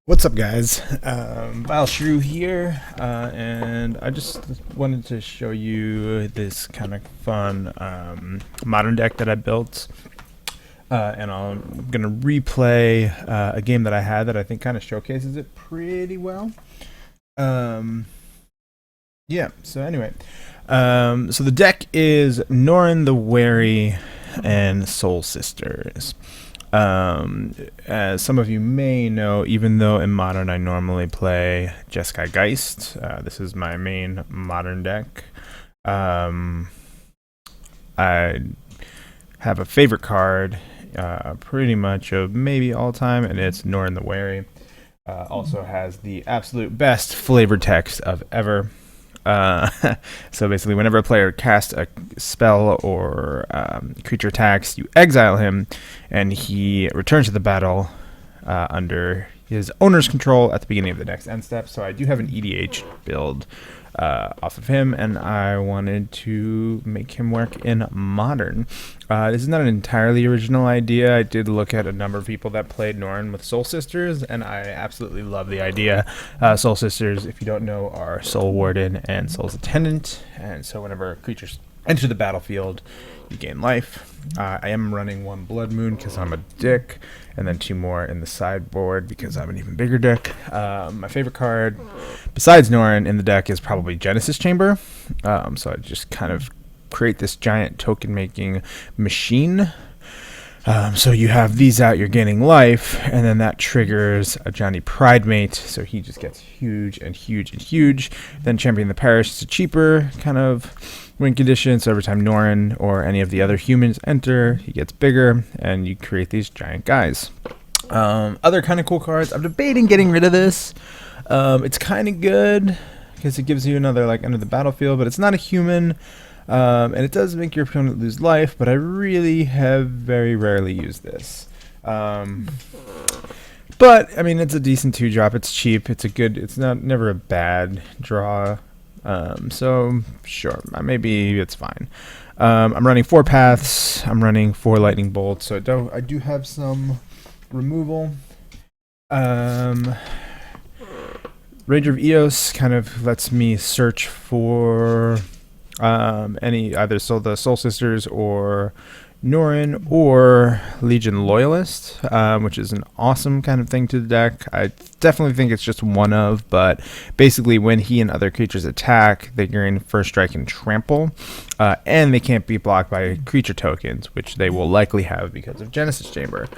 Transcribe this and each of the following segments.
What's up, guys? VileShrew here, and I just wanted to show you this kind of fun modern deck that I built, and I'm gonna replay a game that I had that I think kind of showcases it pretty well. Yeah. So anyway, so the deck is Norin the Wary and Soul Sisters. As some of you may know, even though in Modern I normally play Jeskai Geist, this is my main Modern deck. I have a favorite card, pretty much of maybe all time, and it's Norin the Wary. Also has the absolute best flavor text of ever. So basically, whenever a player casts a spell or creature attacks, you exile him, and he returns to the battle under his owner's control at the beginning of the next end step. So I do have an EDH build off of him, and I wanted to make him work in Modern. This is not an entirely original idea. I did look at a number of people that played Norin with Soul Sisters, and I absolutely love the idea. Soul Sisters, if you don't know, are Soul Warden and Soul's Attendant, and so whenever creatures enter the battlefield, you gain life. I am running one Blood Moon because I'm a dick, and then two more in the sideboard because I'm an even bigger dick. My favorite card, besides Norin in the deck, is probably Genesis Chamber. So I just kind of create this giant token-making machine. So you have these out, you're gaining life, and then that triggers a Johnny Pridemate, so he just gets huge and huge and huge. Then Champion the Parish is a cheaper kind of win condition, so every time Norin or any of the other humans enter, he gets bigger, and you create these giant guys. Other kind of cool cards, I'm debating getting rid of this. It's kind of good, because it gives you another, like, enter the battlefield, but it's not a human. And it does make your opponent lose life, but I really have very rarely used this. But I mean, it's a decent 2-drop. It's cheap. It's a good. It's never a bad draw. So sure, maybe it's fine. I'm running 4 paths. I'm running 4 lightning bolts. So I do have some removal. Ranger of Eos kind of lets me search for either the Soul Sisters or Norin or Legion Loyalist, which is an awesome kind of thing to the deck. I definitely think it's just one of, but basically when he and other creatures attack, they gain first strike and trample, and they can't be blocked by creature tokens, which they will likely have because of Genesis Chamber.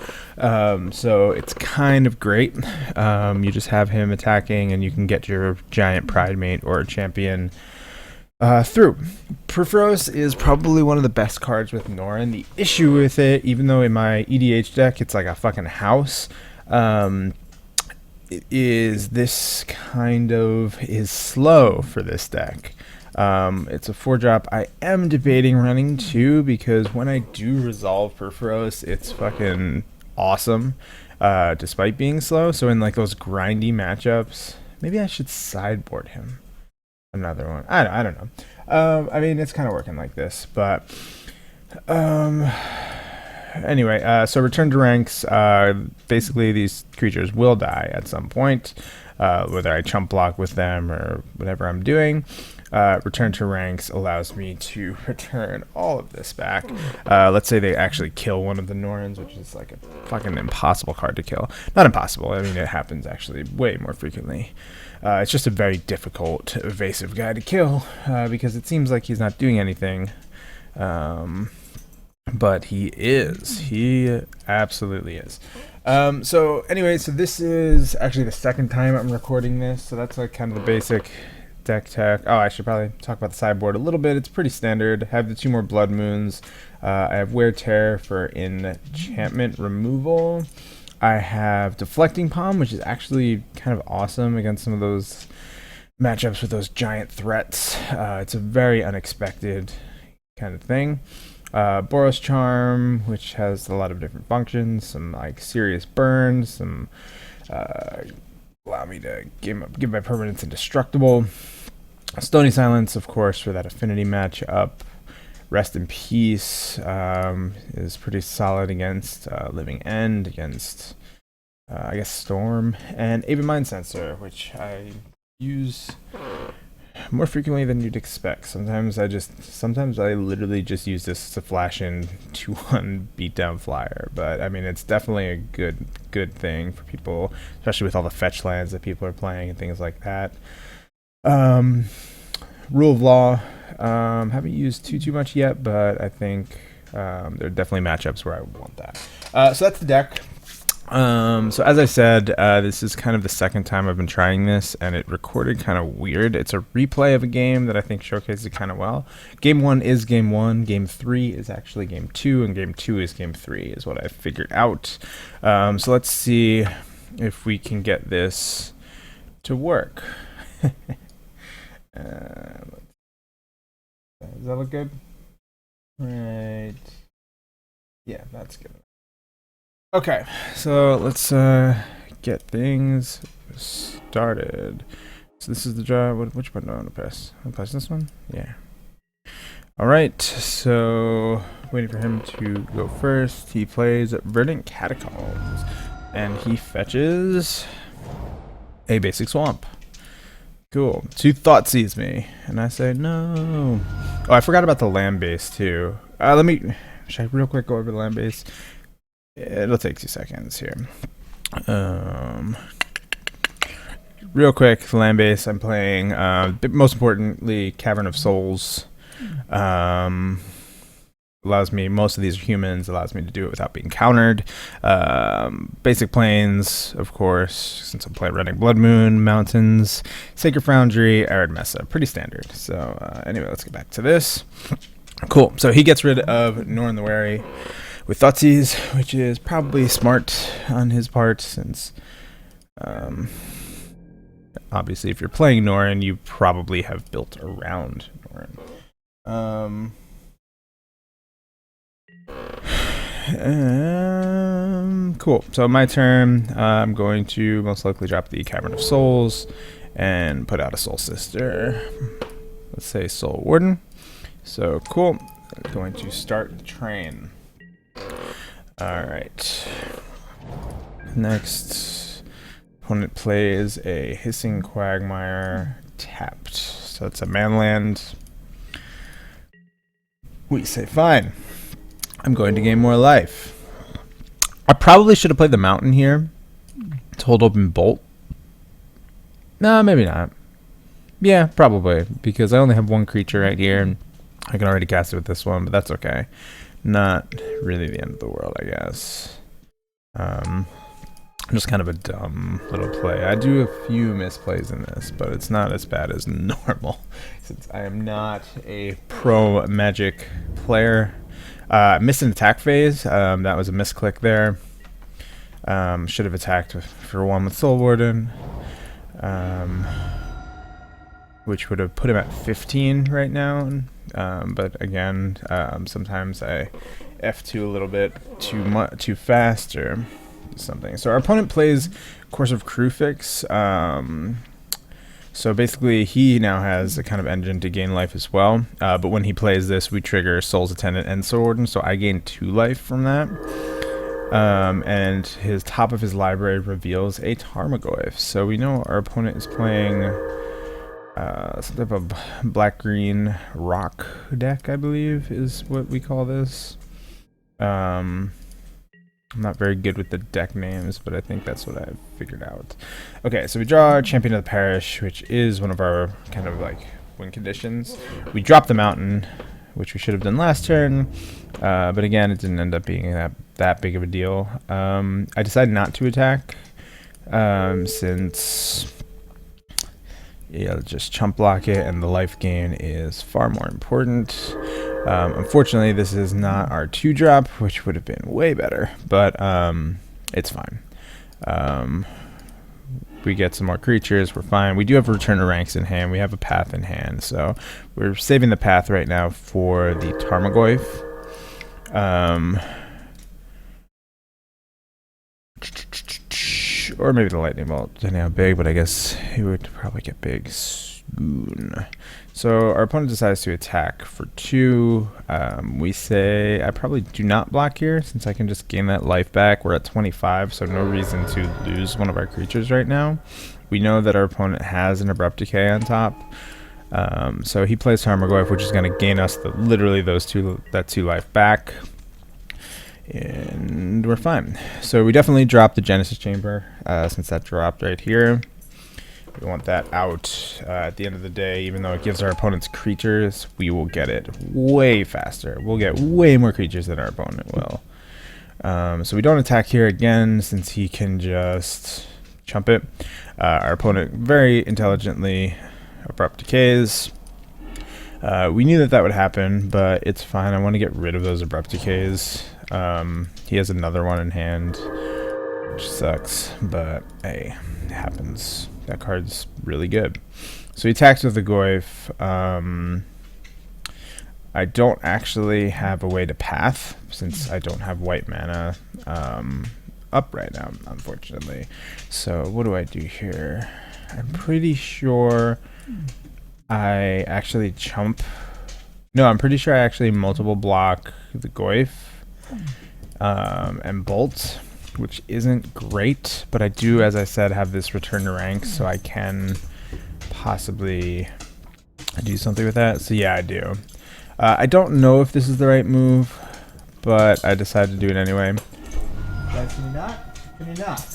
So it's kind of great. You just have him attacking, and you can get your giant Pridemate or champion through. Perforos is probably one of the best cards with Norin. The issue with it, even though in my EDH deck it's like a fucking house, is this kind of is slow for this deck. It's a 4-drop. I am debating running 2 because when I do resolve Perforos, it's fucking awesome, despite being slow. So in like those grindy matchups, maybe I should sideboard him. Another one. I don't know. I mean, it's kind of working like this, but anyway. So return to ranks. Basically, these creatures will die at some point, whether I chump block with them or whatever I'm doing. Return to ranks allows me to return all of this back. Let's say they actually kill one of the Norins, which is like a fucking impossible card to kill. Not impossible. I mean, it happens actually way more frequently. It's just a very difficult, evasive guy to kill, because it seems like he's not doing anything. But he is. He absolutely is. So anyway, so this is actually the second time I'm recording this, so that's like kind of the basic deck tech. Oh, I should probably talk about the sideboard a little bit. It's pretty standard. I have the 2 more Blood Moons. I have Wear Tear for enchantment removal. I have Deflecting Palm, which is actually kind of awesome against some of those matchups with those giant threats. It's a very unexpected kind of thing. Boros Charm, which has a lot of different functions, some like serious burns, some allow me to give my permanents indestructible. Stony Silence, of course, for that affinity matchup. Rest in Peace is pretty solid against Living End, against I guess Storm, and Aven Mind Sensor, which I use more frequently than you'd expect. Sometimes I literally just use this to flash in 2-1 beatdown flyer. But I mean, it's definitely a good thing for people, especially with all the fetch lands that people are playing and things like that. Rule of Law, haven't used too much yet, but I think there are definitely matchups where I would want that. So that's the deck. So as I said, this is kind of the second time I've been trying this, and it recorded kind of weird. It's a replay of a game that I think showcases it kind of well. Game 1 is Game 1, Game 3 is actually Game 2, and Game 2 is Game 3 is what I figured out. So let's see if we can get this to work. Does that look good? Right. Yeah, that's good. Okay, so let's get things started. So this is the draw. Which button do I want to press? I'll press this one? Yeah. Alright, so waiting for him to go first. He plays Verdant Catacombs, and he fetches a basic swamp. Cool. 2 Thoughtseize me, and I say no. Oh, I forgot about the land base too. Should I real quick go over the land base? It'll take 2 seconds here. Real quick, land base. I'm playing, most importantly, Cavern of Souls. Allows me, most of these are humans, allows me to do it without being countered. Basic planes, of course, since I'm playing Running Blood Moon, Mountains, Sacred Foundry, Arid Mesa. Pretty standard. So anyway, let's get back to this. Cool. So he gets rid of Norin the Wary with Thoughtseize, which is probably smart on his part, since obviously if you're playing Norin, you probably have built around Norin. Cool. So my turn, I'm going to most likely drop the Cavern of Souls and put out a Soul Sister. Let's say Soul Warden. So cool. I'm going to start the train. Alright. Next, opponent plays a Hissing Quagmire tapped. So it's a manland. We say fine. I'm going to gain more life. I probably should have played the mountain here to hold open bolt. No, maybe not. Yeah, probably, because I only have 1 creature right here, and I can already cast it with this one, but that's okay. Not really the end of the world, I guess. Just kind of a dumb little play. I do a few misplays in this, but it's not as bad as normal, since I am not a pro Magic player. Missed an attack phase. That was a misclick there. Should have attacked for 1 with Soul Warden, which would have put him at 15 right now. But again, sometimes I F2 a little bit too fast or something. So our opponent plays Course of Crufix. So basically, he now has a kind of engine to gain life as well. But when he plays this, we trigger Soul's Attendant and Soul Warden, so I gain 2 life from that. And his top of his library reveals a Tarmogoyf. So we know our opponent is playing some type of black-green rock deck, I believe, is what we call this. I'm not very good with the deck names, but I think that's what I've figured out. Okay, so we draw Champion of the Parish, which is one of our kind of like win conditions. We drop the mountain, which we should have done last turn, but again, it didn't end up being that big of a deal. I decided not to attack, since just chump block it, and the life gain is far more important. Unfortunately, this is not our 2-drop, which would have been way better, but it's fine. We get some more creatures, we're fine. We do have Return to Ranks in hand, we have a Path in hand, so we're saving the Path right now for the Tarmogoyf. Or maybe the Lightning Bolt, depending on how big, but I guess he would probably get big soon. So our opponent decides to attack for 2. We say I probably do not block here since I can just gain that life back. We're at 25, so no reason to lose one of our creatures right now. We know that our opponent has an Abrupt Decay on top. So he plays Tarmogoyf, which is going to gain us literally that 2 life back. And we're fine. So we definitely dropped the Genesis Chamber since that dropped right here. We want that out at the end of the day. Even though it gives our opponents creatures, we will get it way faster. We'll get way more creatures than our opponent will. So we don't attack here again since he can just chump it. Our opponent very intelligently Abrupt Decays. We knew that would happen, but it's fine. I want to get rid of those Abrupt Decays. He has another one in hand, which sucks, but hey, it happens. That card's really good. So he attacks with the Goyf. I don't actually have a way to path since I don't have white mana up right now, unfortunately. So what do I do here? I'm pretty sure I actually chump. No, I'm pretty sure I actually multiple block the Goyf and bolt, which isn't great, but I do, as I said, have this return to rank, so I can possibly do something with that. So yeah, I do. I don't know if this is the right move, but I decided to do it anyway. Guys, can you not? Can you not?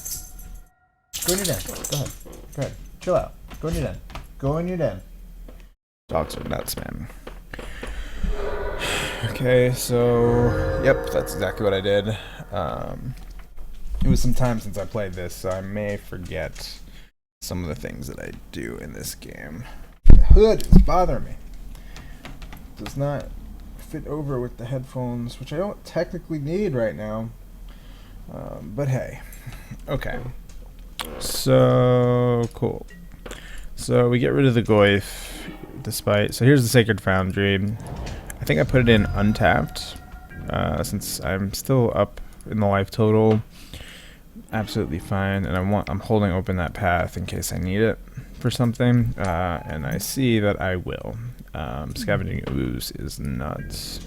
Go in your den. Go ahead. Go ahead. Chill out. Go in your den. Go in your den. Dogs are nuts, man. Okay, so yep, that's exactly what I did. It was some time since I played this, so I may forget some of the things that I do in this game. The hood is bothering me. It does not fit over with the headphones, which I don't technically need right now. But hey, okay. So cool. So we get rid of the Goyf, despite. So here's the Sacred Foundry. I think I put it in untapped, since I'm still up in the life total. Absolutely fine, and I'm holding open that path in case I need it for something, and I see that I will. Scavenging Ooze is nuts.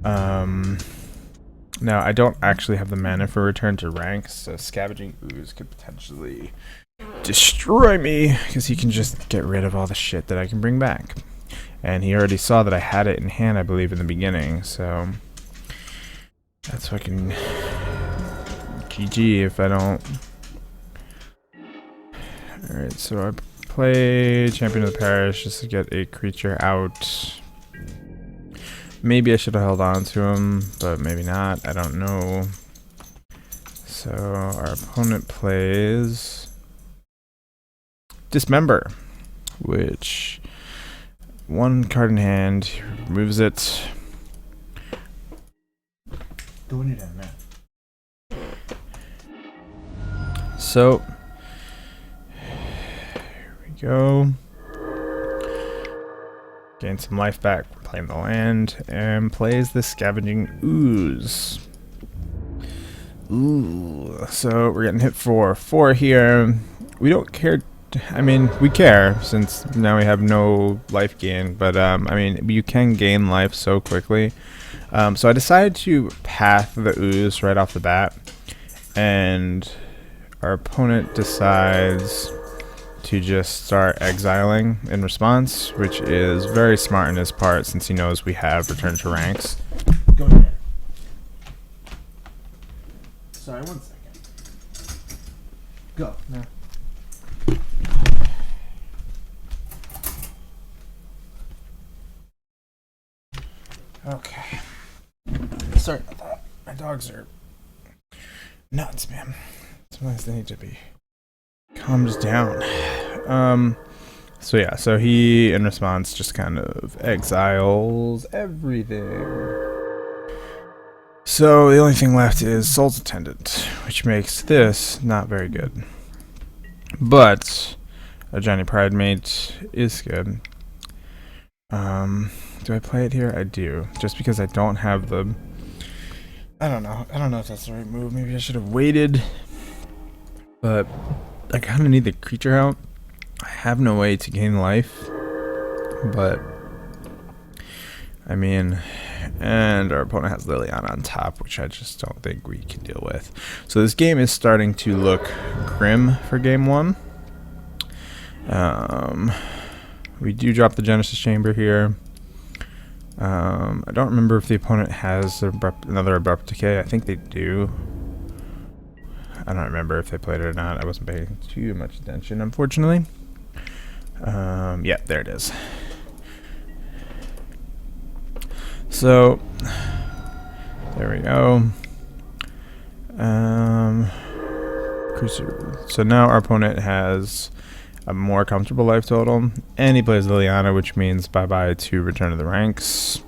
Now I don't actually have the mana for return to rank, so Scavenging Ooze could potentially destroy me because he can just get rid of all the shit that I can bring back. And he already saw that I had it in hand, I believe, in the beginning, so that's fucking GG if I don't. Alright, so I play Champion of the Parish just to get a creature out. Maybe I should have held on to him, but maybe not. I don't know. So our opponent plays Dismember, which 1 card in hand, removes it. Doing it in, man. So here we go. Gain some life back, playing the land, and plays the Scavenging Ooze. Ooh, so we're getting hit for 4 here. We don't care. I mean, we care since now we have no life gain, but I mean, you can gain life so quickly. So I decided to path the Ooze right off the bat, and our opponent decides to just start exiling in response, which is very smart on his part since he knows we have return to ranks. Go in there. Sorry, 1 second. Go. No. Okay. Sorry about that. My dogs are nuts, man. Sometimes they need to be calmed down. So yeah, so he in response just kind of exiles everything. So the only thing left is Soul's Attendant, which makes this not very good. But a Johnny Pridemate is good. Do I play it here? I do. Just because I don't have the... I don't know. I don't know if that's the right move. Maybe I should have waited. But I kind of need the creature out. I have no way to gain life, but I mean, and our opponent has Liliana on top, which I just don't think we can deal with. So this game is starting to look grim for game 1. We do drop the Genesis Chamber here. I don't remember if the opponent has another Abrupt Decay. I think they do. I don't remember if they played it or not. I wasn't paying too much attention, unfortunately. Yeah, there it is. So, there we go. So now our opponent has a more comfortable life total, and he plays Liliana, which means bye-bye to Return of the Ranks.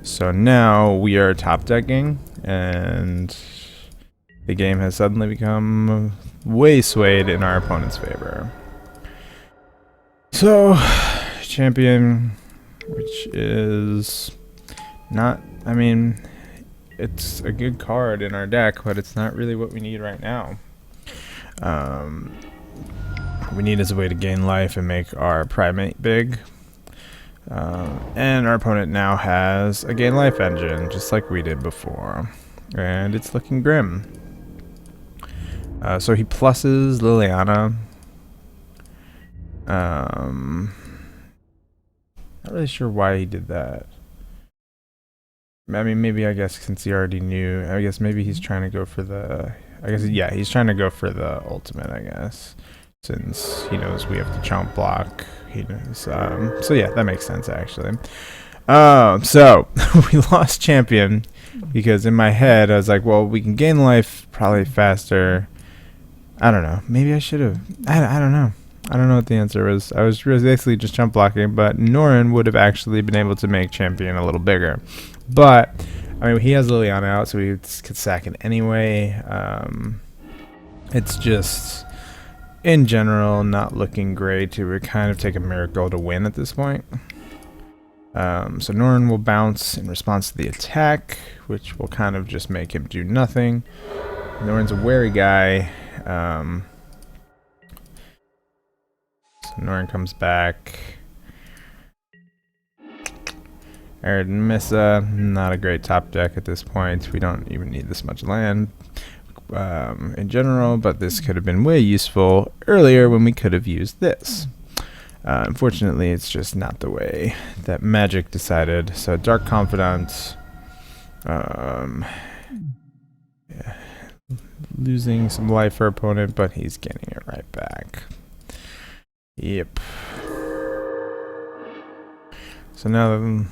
So now we are top decking, and the game has suddenly become way swayed in our opponent's favor. So, champion, which is not, I mean, it's a good card in our deck, but it's not really what we need right now. We need as a way to gain life and make our primate big. And our opponent now has a gain life engine, just like we did before. And it's looking grim. So he pluses Liliana. Not really sure why he did that. I mean, maybe I guess since he already knew, I guess maybe he's trying to go for the, yeah, he's trying to go for the ultimate, I guess. Since he knows we have to chomp block, he knows. So yeah, that makes sense actually. So we lost champion because in my head I was like, well, we can gain life probably faster. I don't know. Maybe I should have. I don't know. I don't know what the answer was. I was basically just chump blocking, but Norin would have actually been able to make champion a little bigger. But I mean, he has Liliana out, so we could sack it anyway. It's just, in general, not looking great. It would kind of take a miracle to win at this point. So Norin will bounce in response to the attack, which will kind of just make him do nothing. Norin's a wary guy. So Norin comes back. Arid Missa, not a great top deck at this point. We don't even need this much land in general, but this could have been way useful earlier when we could have used this. Unfortunately, it's just not the way that Magic decided. So Dark Confidant, yeah, losing some life for opponent, but he's getting it right back. Yep. So now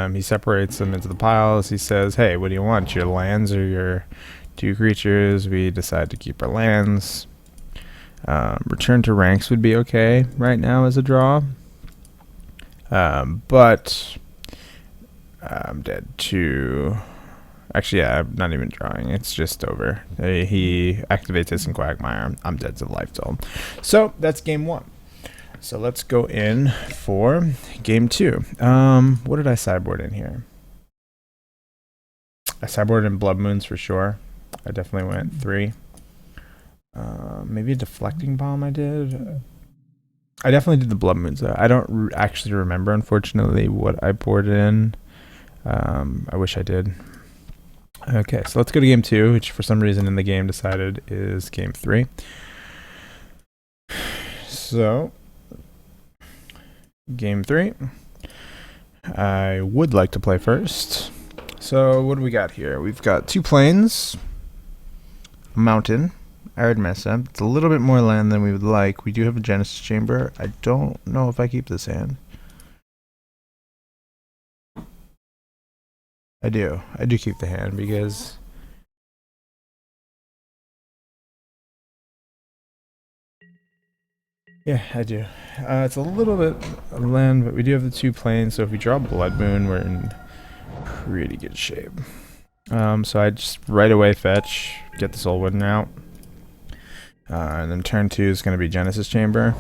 he separates them into the piles. He says, hey, what do you want? Your lands or your 2 creatures? We decide to keep our lands. Return to ranks would be okay right now as a draw. But I'm dead to... Actually, yeah, I'm not even drawing. It's just over. He activates this in Quagmire. I'm dead to the life total. So that's game 1. So let's go in for game 2. What did I sideboard in here? I sideboarded in Blood Moons for sure. I definitely went 3. Maybe a Deflecting Bomb I did. I definitely did the Blood Moons though. I don't actually remember, unfortunately, what I poured in. I wish I did. Okay, so let's go to game 2, which for some reason in the game decided is game 3. So... Game 3. I would like to play first. So what do we got here? We've got 2 plains, a mountain, Arid Mesa. It's a little bit more land than we would like. We do have a Genesis Chamber. I don't know if I keep this hand. I do. I do keep the hand because... Yeah, I do. It's a little bit of land, but we do have the 2 plains, so if we draw Blood Moon, we're in pretty good shape. So I just right away fetch, get the Soul Wind out. And then turn 2 is going to be Genesis Chamber.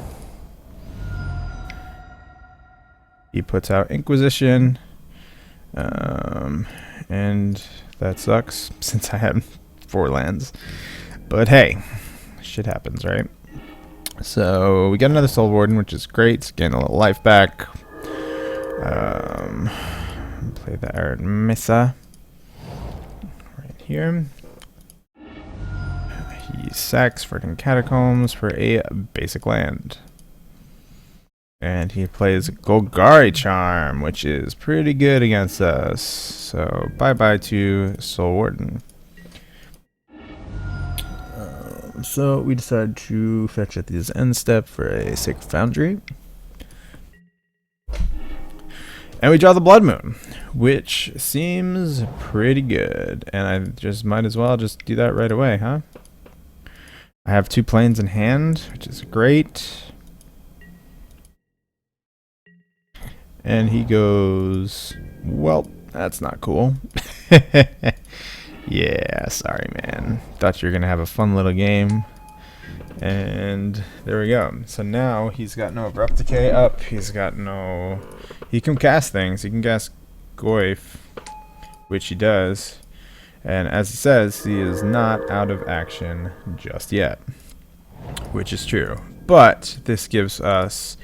He puts out Inquisition. And that sucks, since I had 4 lands. But hey, shit happens, right? So we got another Soul Warden, which is great. Getting a little life back. Play the Arid Mesa right here. He sacks freaking Catacombs for a basic land. And he plays Golgari Charm, which is pretty good against us. So bye-bye to Soul Warden. So we decided to fetch at this end step for a Sacred Foundry. And we draw the Blood Moon, which seems pretty good. And I just might as well just do that right away, huh? I have 2 planes in hand, which is great. And he goes, well, that's not cool. Yeah, sorry, man. Thought you were going to have a fun little game. And there we go. So now he's got no Abrupt Decay up. He's got no... He can cast things. He can cast Goyf, which he does. And as he says, he is not out of action just yet, which is true. But this gives us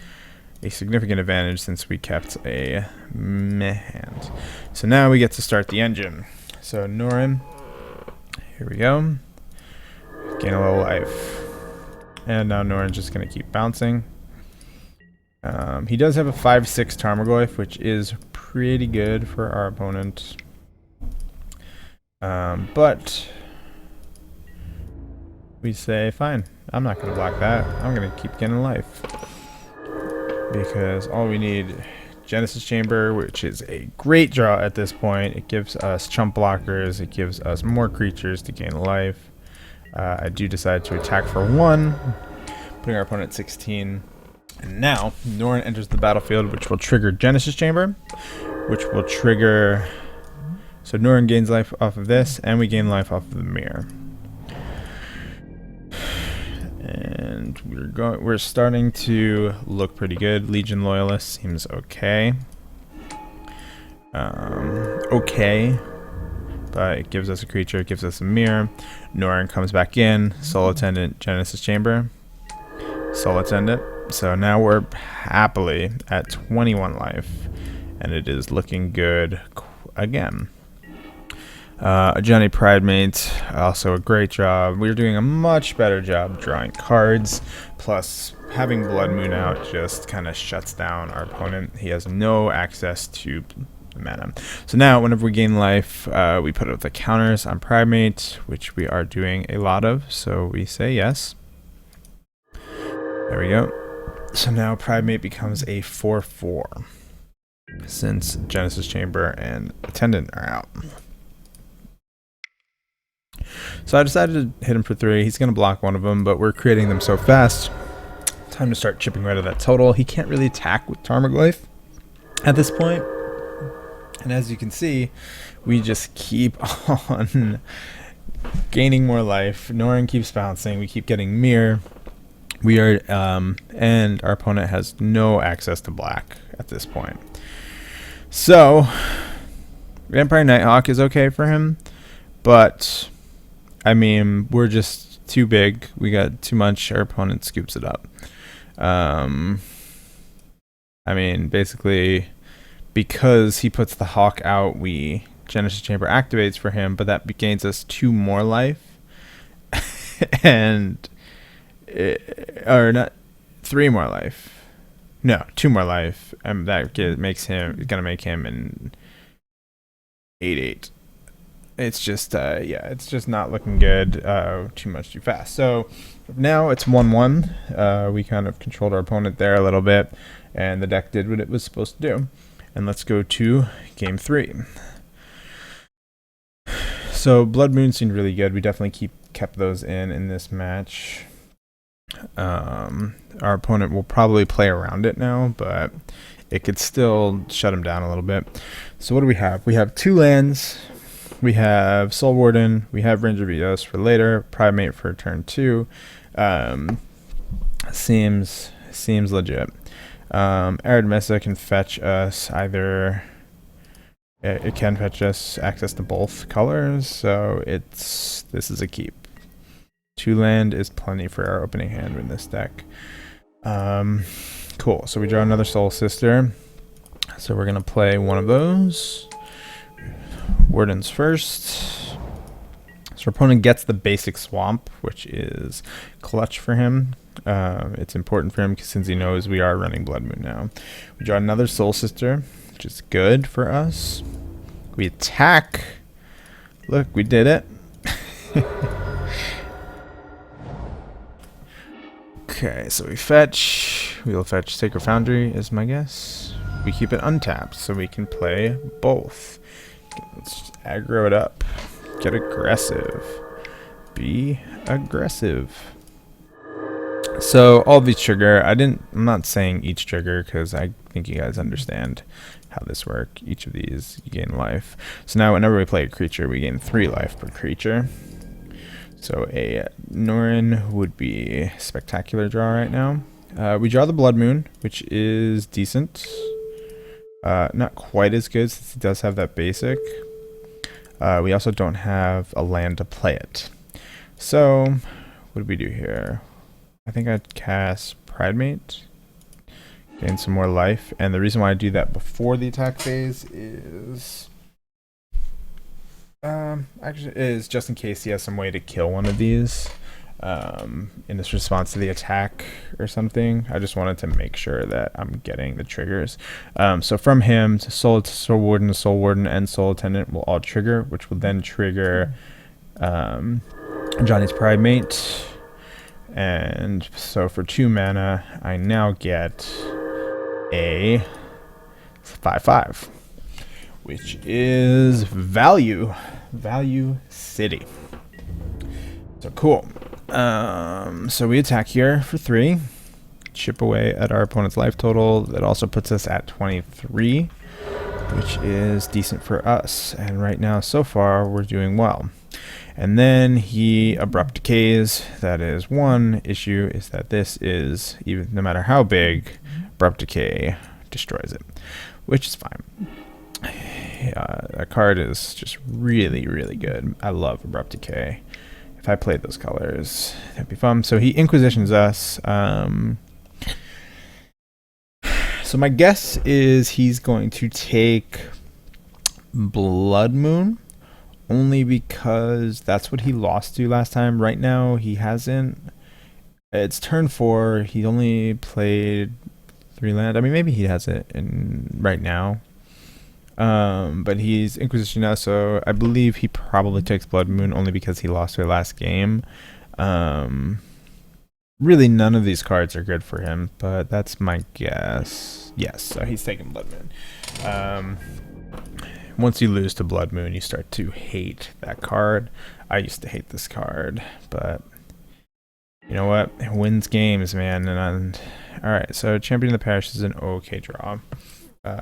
a significant advantage since we kept a meh hand. So now we get to start the engine. So Norin, here we go. Gain a little life. And now Norin's just going to keep bouncing. He does have a 5/6 Tarmogoyf, which is pretty good for our opponent. But we say, fine, I'm not going to block that. I'm going to keep getting life. Because all we need, Genesis Chamber, which is a great draw at this point. It gives us chump blockers. It gives us more creatures to gain life. I do decide to attack for 1, putting our opponent at 16. And now, Norin enters the battlefield, which will trigger Genesis Chamber, which will trigger... So Norin gains life off of this, and we gain life off of the mirror. And we're starting to look pretty good. Legion Loyalist seems okay. Okay. But it gives us a creature, it gives us a mirror. Norin comes back in. Soul Attendant, Genesis Chamber. Soul Attendant. So now we're happily at 21 life. And it is looking good again. Johnny Pridemate, also a great job. We're doing a much better job drawing cards. Plus, having Blood Moon out just kind of shuts down our opponent. He has no access to mana. So now, whenever we gain life, we put up the counters on Pridemate, which we are doing a lot of. So we say yes. There we go. So now Pridemate becomes a 4/4. Since Genesis Chamber and Attendant are out. So I decided to hit him for 3. He's going to block one of them, but we're creating them so fast. Time to start chipping rid of that total. He can't really attack with Tarmogoyf at this point. And as you can see, we just keep on gaining more life. Norin keeps bouncing. We keep getting mirror. We are, and our opponent has no access to black at this point. So, Vampire Nighthawk is okay for him, but I mean, we're just too big. We got too much. Our opponent scoops it up. I mean, basically, because he puts the Hawk out, Genesis Chamber activates for him, but that gains us 2 more life, and or not 3 more life. No, 2 more life, and that makes him gonna make him an 8/8. It's just yeah, it's just not looking good. Too much too fast. So now it's 1/1. We kind of controlled our opponent there a little bit, and the deck did what it was supposed to do. And let's go to game 3. So Blood Moon seemed really good. We definitely kept those in this match. Our opponent will probably play around it now, but it could still shut him down a little bit. So what do we have? We have 2 lands. We have Soul Warden. We have Ranger Vios for later. Primate for turn 2. Seems legit. Arid Mesa can fetch us either. It can fetch us access to both colors, so this is a keep. 2 land is plenty for our opening hand in this deck. Cool. So we draw another Soul Sister. So we're gonna play one of those. Warden's first. So our opponent gets the basic swamp, which is clutch for him. It's important for him since he knows we are running Blood Moon now. We draw another Soul Sister, which is good for us. We attack. Look, we did it. Okay, so we fetch. We'll fetch Sacred Foundry is my guess. We keep it untapped so we can play both. Let's just aggro it up. Get aggressive. Be aggressive. So all these trigger. I'm not saying each trigger because I think you guys understand how this works. Each of these you gain life. So now whenever we play a creature, we gain 3 life per creature. So a Norin would be spectacular draw right now. We draw the Blood Moon, which is decent. Not quite as good since it does have that basic. We also don't have a land to play it. So what do we do here? I think I'd cast Pridemate. Gain some more life. And the reason why I do that before the attack phase is... actually is just in case he has some way to kill one of these in this response to the attack or something. I just wanted to make sure that I'm getting the triggers. So from him, Soul Warden, and Soul Attendant will all trigger, which will then trigger Johnny's Pridemate. And so for 2 mana, I now get a 5/5. Which is Value City. So cool. So we attack here for 3. Chip away at our opponent's life total. That also puts us at 23, which is decent for us. And right now, so far, we're doing well. And then he abrupt decays. That is one issue, is that this is, even no matter how big, abrupt decay destroys it, which is fine. That card is just really, really good. I love Abrupt Decay. If I played those colors, that'd be fun. So he Inquisitions us. So my guess is he's going to take Blood Moon, only because that's what he lost to last time. Right now, he hasn't. It's turn 4. He only played 3 land. I mean, maybe he has it in right now. But he's Inquisition now, so I believe he probably takes Blood Moon only because he lost their last game. Really, none of these cards are good for him, but that's my guess. Yes, so he's taking Blood Moon. Once you lose to Blood Moon, you start to hate that card. I used to hate this card, but you know what? It wins games, man. And all right, so Champion of the Parish is an okay draw.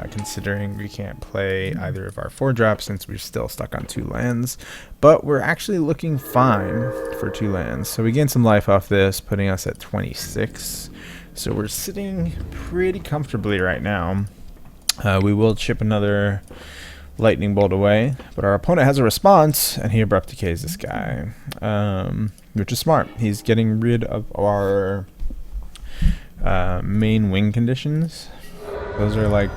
Considering we can't play either of our 4-drops since we're still stuck on 2 lands. But we're actually looking fine for 2 lands. So we gain some life off this, putting us at 26. So we're sitting pretty comfortably right now. We will chip another Lightning Bolt away, but our opponent has a response, and he Abrupt Decays this guy, which is smart. He's getting rid of our main wing conditions. Those are like...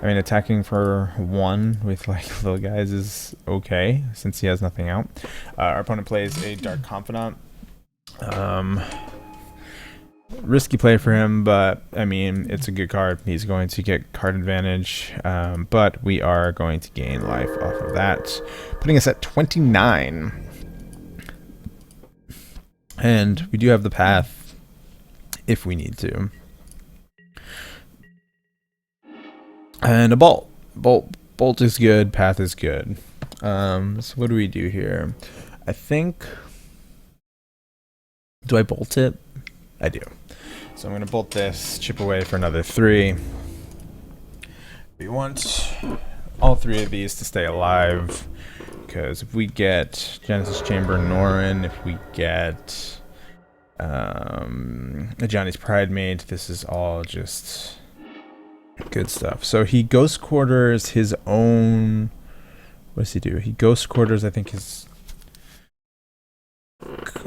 I mean, attacking for 1 with like little guys is okay since he has nothing out. Our opponent plays a Dark Confidant. Risky play for him, but I mean, it's a good card. He's going to get card advantage, but we are going to gain life off of that, putting us at 29. And we do have the path if we need to. And a bolt. Bolt is good. Path is good. So what do we do here? I think... Do I bolt it? I do. So I'm going to bolt this, chip away for another 3. We want all 3 of these to stay alive. Because if we get Genesis Chamber Norin, if we get Johnny's Pridemate, this is all just... good stuff. So he Ghost Quarters his own... What does he do? He Ghost Quarters, I think, his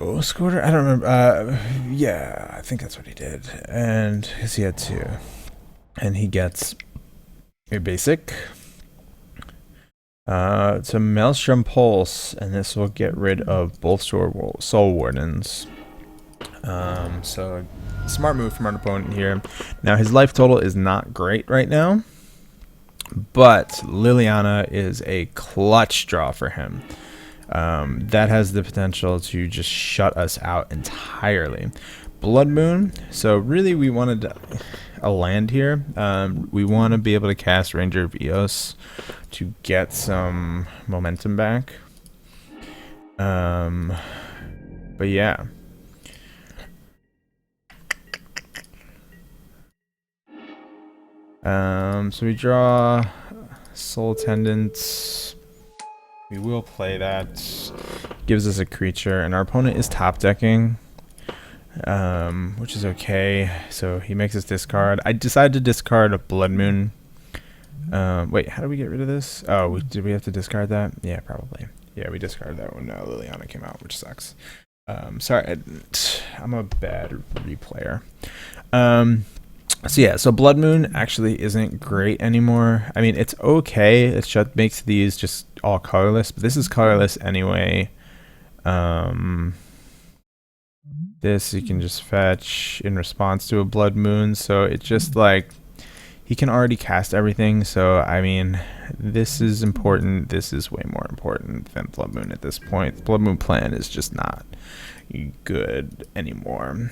Ghost Quarter? I don't remember. Yeah, I think that's what he did. And because he had two. And he gets a basic. It's a Maelstrom Pulse, and this will get rid of both Soul Wardens. So smart move from our opponent here. Now his life total is not great right now, but Liliana is a clutch draw for him. That has the potential to just shut us out entirely. Blood Moon. So really we wanted a land here. We want to be able to cast Ranger of Eos to get some momentum back. But yeah. So we draw Soul Attendants. We will play that. Gives us a creature, and our opponent is top decking, which is okay. So he makes us discard. I decided to discard a Blood Moon. Wait, how do we get rid of this? Oh, did we have to discard that? Yeah, probably. Yeah, we discarded that when Liliana came out, which sucks. Sorry, I'm a bad replayer. So yeah, so Blood Moon actually isn't great anymore. I mean, it's okay. It just makes these just all colorless, but this is colorless anyway. This you can just fetch in response to a Blood Moon, so it's just like he can already cast everything. So I mean, this is important. This is way more important than Blood Moon at this point. The Blood Moon plan is just not good anymore.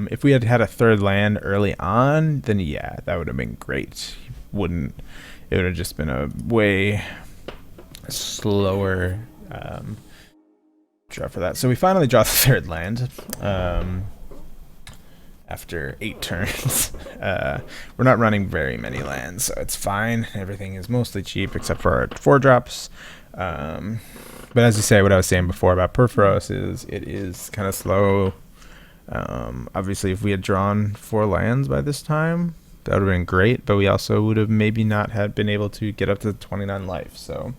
If we had had a third land early on, then yeah, that would have been great. It would have just been a way slower draw for that. So we finally draw the third land after 8 turns. We're not running very many lands, so it's fine. Everything is mostly cheap except for our 4-drops. But as you say, what I was saying before about Perforos is it is kind of slow. Obviously, if we had drawn 4 lands by this time, that would have been great, but we also would have maybe not had been able to get up to 29 life. So,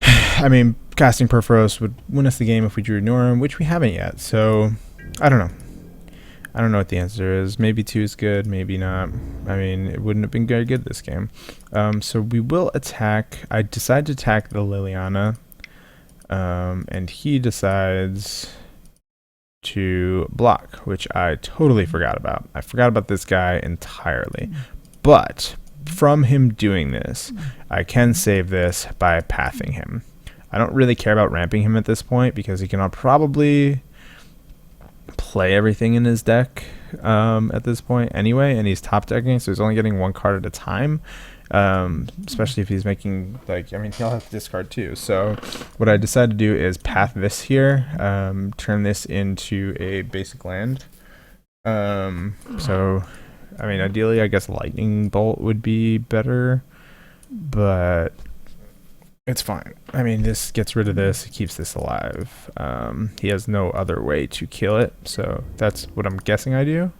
I mean, casting Perforos would win us the game if we drew Norin, which we haven't yet. So, I don't know. I don't know what the answer is. Maybe 2 is good, maybe not. I mean, it wouldn't have been very good this game. So we will attack. I decide to attack the Liliana. And he decides to block, which I totally forgot about. I forgot about this guy entirely. But from him doing this, I can save this by pathing him. I don't really care about ramping him at this point because he can probably play everything in his deck at this point anyway, and he's top decking, so he's only getting 1 card at a time. Especially if he's making, like, I mean, he'll have to discard too. So what I decided to do is path this here, turn this into a basic land. So, I mean, ideally, I guess Lightning Bolt would be better, but it's fine. I mean, this gets rid of this, it keeps this alive. He has no other way to kill it, so that's what I'm guessing I do.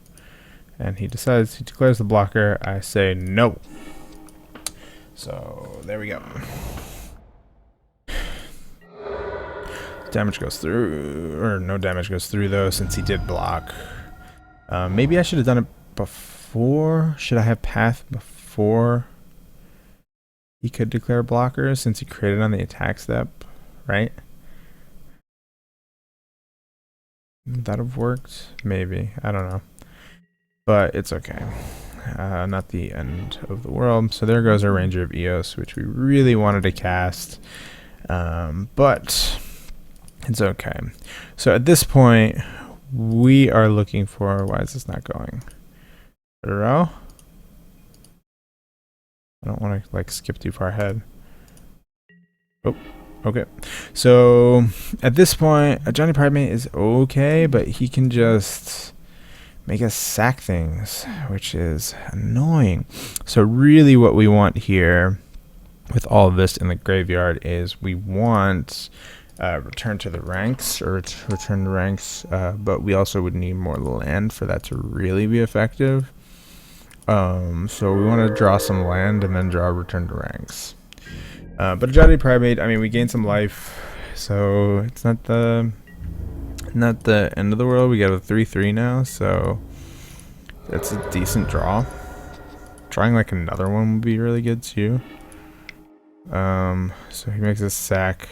And he decides, he declares the blocker. I say no. So there we go. Damage goes through, or no damage goes through though, since he did block. Maybe I should have done it before. Should I have path before he could declare blockers, since he created on the attack step, right? Would that have worked? Maybe. I don't know. But it's okay. Not the end of the world. So there goes our Ranger of Eos, which we really wanted to cast, but it's okay. So at this point, we are looking for, why is this not going? Row? I don't want to like skip too far ahead. Oh, okay. So at this point, a Johnny Primate is okay, but he can just make us sack things, which is annoying. So really what we want here with all of this in the graveyard is we want return to the ranks, or return to ranks, but we also would need more land for that to really be effective. So we want to draw some land and then draw return to ranks. But a Jotty Primate, I mean, we gain some life, so it's not the Not the end of the world. We got a 3/3 now, so that's a decent draw. Trying like another one would be really good too. So he makes a sack,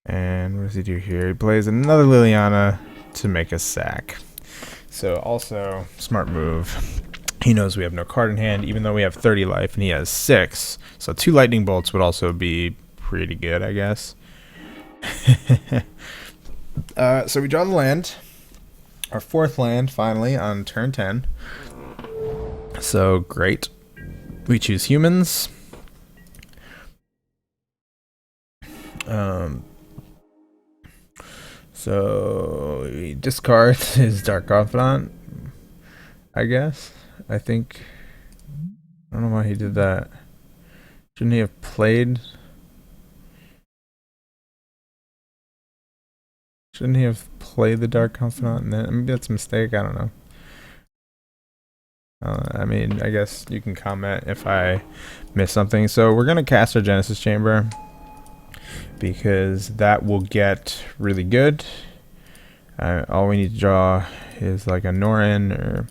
and what does he do here? He plays another Liliana to make a sack. So also smart move. He knows we have no card in hand, even though we have 30 life and he has 6. So 2 lightning bolts would also be pretty good, I guess. So we draw the land, our 4th land finally on turn 10. So great. We choose humans. So he discards his Dark Confidant, I guess. I think. I don't know why he did that. Shouldn't he have played? Shouldn't he have played the Dark Confidant? And then maybe that's a mistake. I don't know. I mean, I guess you can comment if I miss something. So we're gonna cast our Genesis Chamber because that will get really good. All we need to draw is like a Norin or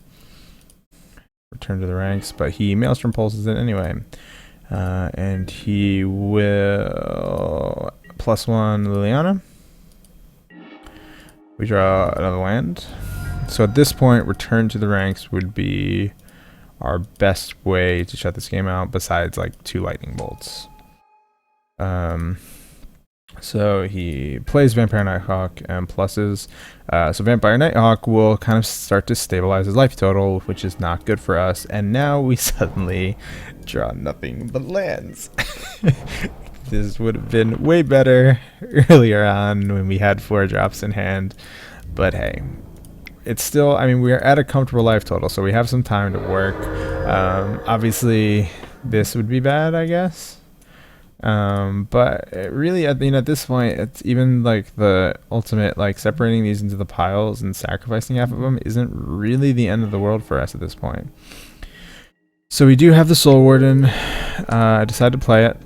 Return to the Ranks, but he Maelstrom pulses it anyway. And he will +1 Liliana. We draw another land. So at this point, Return to the Ranks would be our best way to shut this game out, besides like 2 lightning bolts. So he plays Vampire Nighthawk and pluses. So Vampire Nighthawk will kind of start to stabilize his life total, which is not good for us. And now we suddenly draw nothing but lands. This would have been way better earlier on when we had 4 drops in hand. But hey, it's still, I mean, we're at a comfortable life total, so we have some time to work. Obviously, this would be bad, I guess. But really, at this point, it's even like the ultimate, like separating these into the piles and sacrificing half of them isn't really the end of the world for us at this point. So we do have the Soul Warden. I decided to play it.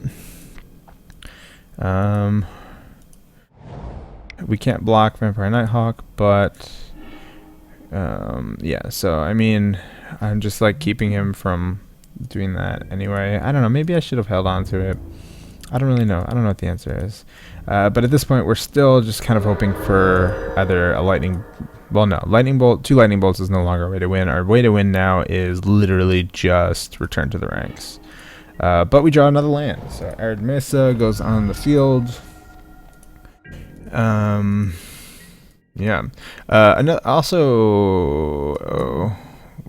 We can't block Vampire Nighthawk, but yeah. So I mean, I'm just like keeping him from doing that anyway. I don't know. Maybe I should have held on to it. I don't really know. I don't know what the answer is. But at this point, we're still just kind of hoping for either a lightning. Well, no, lightning bolt. 2 lightning bolts is no longer a way to win. Our way to win now is literally just Return to the Ranks. But we draw another land. So Arid Mesa goes on the field. Yeah. Also,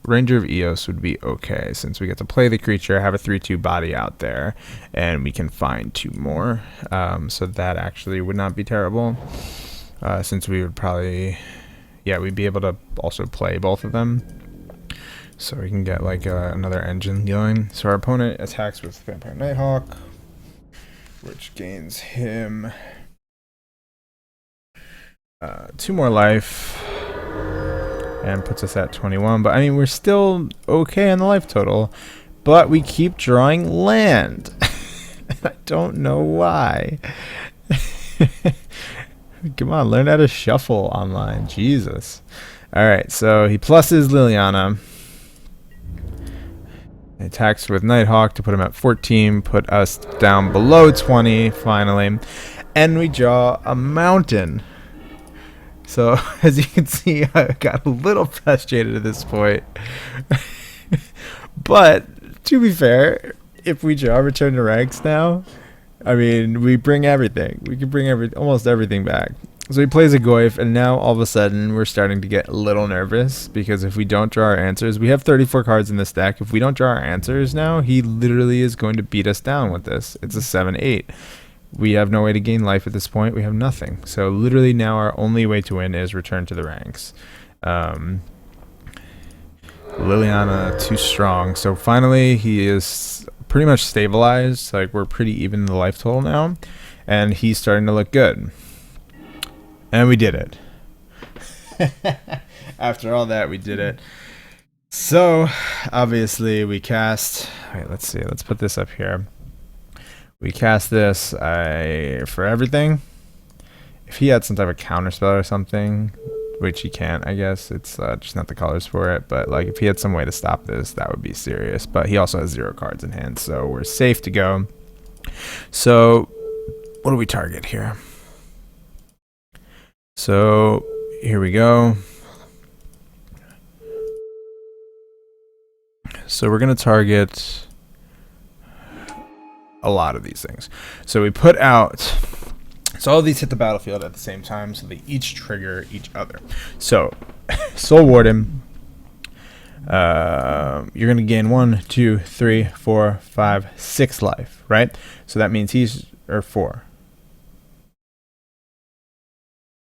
Ranger of Eos would be okay, since we get to play the creature, have a 3/2 body out there, and we can find 2 more. So that actually would not be terrible, since we would probably, yeah, we'd be able to also play both of them. So we can get like another engine going. So our opponent attacks with Vampire Nighthawk, which gains him 2 more life and puts us at 21. But I mean, we're still okay on the life total, but we keep drawing land. I don't know why. Come on, learn how to shuffle online. Jesus. All right, so he pluses Liliana. He attacks with Nighthawk to put him at 14, put us down below 20 finally, and we draw a mountain. So as you can see, I got a little frustrated at this point. But to be fair, if we draw Return to Ranks now, I mean, we bring everything. We can bring almost everything back. So he plays a Goyf, and now all of a sudden we're starting to get a little nervous, because if we don't draw our answers, we have 34 cards in this deck. If we don't draw our answers now, he literally is going to beat us down with this. It's a 7/8. We have no way to gain life at this point. We have nothing. So literally now our only way to win is Return to the Ranks. Liliana too strong. So finally he is pretty much stabilized. Like, we're pretty even in the life total now, and he's starting to look good. And we did it. After all that, we did it. So obviously we cast, wait, let's see, let's put this up here. We cast this for everything, if he had some type of counter spell or something, which he can't, I guess it's just not the colors for it. But like if he had some way to stop this, that would be serious. But he also has 0 cards in hand, so we're safe to go. So what do we target here? So here we go. So we're going to target a lot of these things. So we put out, so all of these hit the battlefield at the same time, so they each trigger each other. So Soul Warden, you're going to gain 1, 2, 3, 4, 5, 6 life, right? So that means he's, or 4.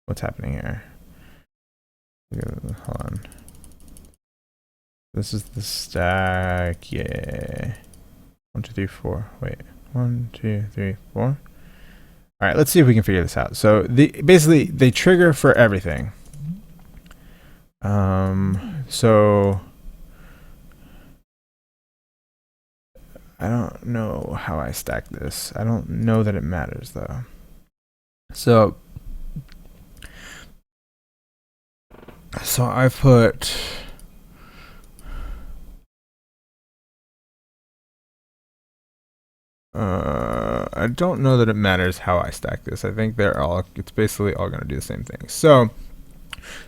What's happening here? Hold on. This is the stack, yeah. 1, 2, 3, 4. Wait, 1, 2, 3, 4. All right, let's see if we can figure this out. So basically they trigger for everything. So I don't know how I stack this. I don't know that it matters though. So I put I don't know that it matters how I stack this. I think it's basically all going to do the same thing. So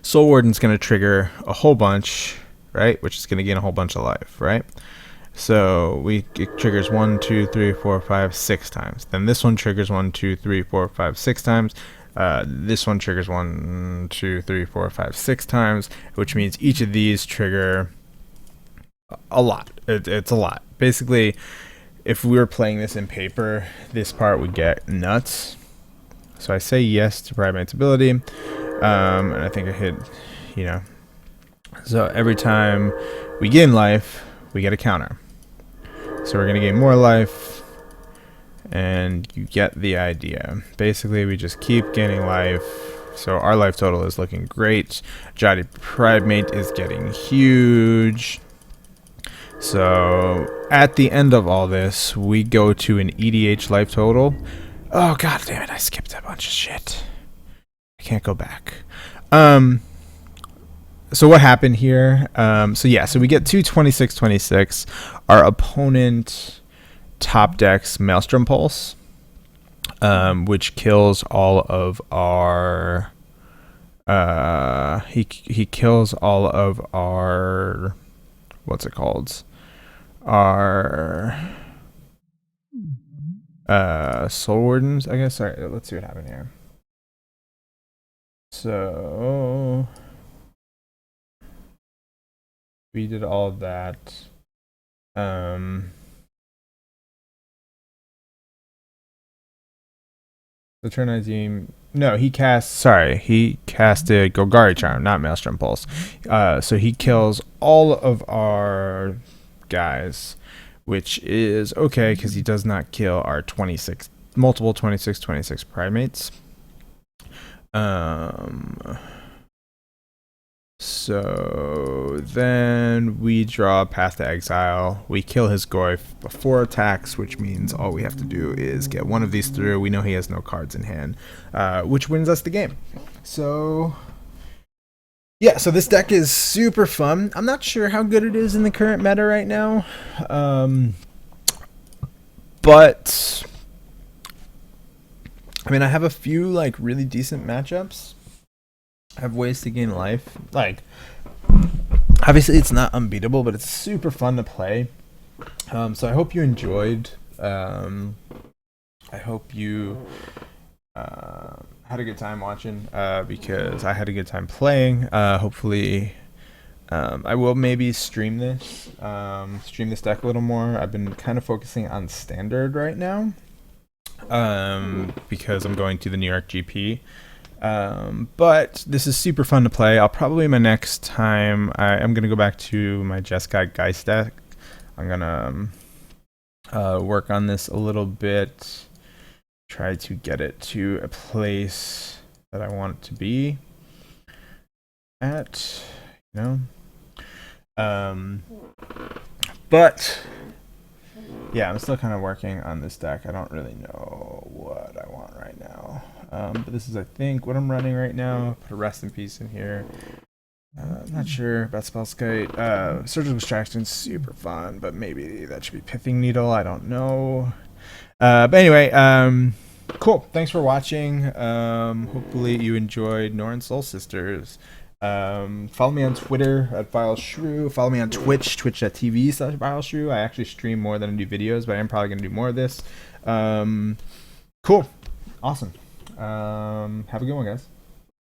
Soul Warden's going to trigger a whole bunch, right? Which is going to gain a whole bunch of life, right? So it triggers 1, 2, 3, 4, 5, 6 times. Then this one triggers 1, 2, 3, 4, 5, 6 times. This one triggers 1, 2, 3, 4, 5, 6 times, which means each of these trigger a lot. It's a lot. Basically, if we were playing this in paper, this part would get nuts. So I say yes to Primate's ability, and I think I hit, So every time we gain life, we get a counter. So we're going to gain more life, and you get the idea. Basically, we just keep gaining life. So our life total is looking great. Jotted Primate is getting huge. So at the end of all this, we go to an EDH life total. Oh god damn it, I skipped a bunch of shit. I can't go back. So what happened here? So we get 226-26. Our opponent top decks Maelstrom Pulse, which kills all of our he kills all of our, what's it called? Our Soul Wardens, I guess. All right, let's see what happened here. So we did all of that. The turn Azim. No, he casted Golgari Charm, not Maelstrom Pulse. So he kills all of our guys, which is okay because he does not kill our multiple 26 primates. So then we draw Path to Exile. We kill his Goyf before attacks, which means all we have to do is get one of these through. We know he has no cards in hand, which wins us the game. So yeah, so this deck is super fun. I'm not sure how good it is in the current meta right now, but I mean, I have a few like really decent matchups. I have ways to gain life. Like, obviously it's not unbeatable, but it's super fun to play. So I hope you enjoyed. I hope you had a good time watching, because I had a good time playing. Hopefully, I will maybe stream this deck a little more. I've been kind of focusing on standard right now, because I'm going to the New York GP. But this is super fun to play. I'll probably, my next time, I'm going to go back to my Jeskai Geist deck. I'm going to work on this a little bit, try to get it to a place that I want it to be at, but yeah, I'm still kind of working on this deck. I don't really know what I want right now. But this is, I think, what I'm running right now. Put a rest in peace in here. I'm not sure about Spellskite. Surgical Extraction, super fun, but maybe that should be Pithing Needle. I don't know. But anyway, cool. Thanks for watching. Hopefully you enjoyed Norin Soul Sisters. Follow me on Twitter at VileShrew. Follow me on Twitch, twitch.tv/VileShrew. I actually stream more than I do videos, but I'm probably going to do more of this. Cool. Awesome. Have a good one, guys.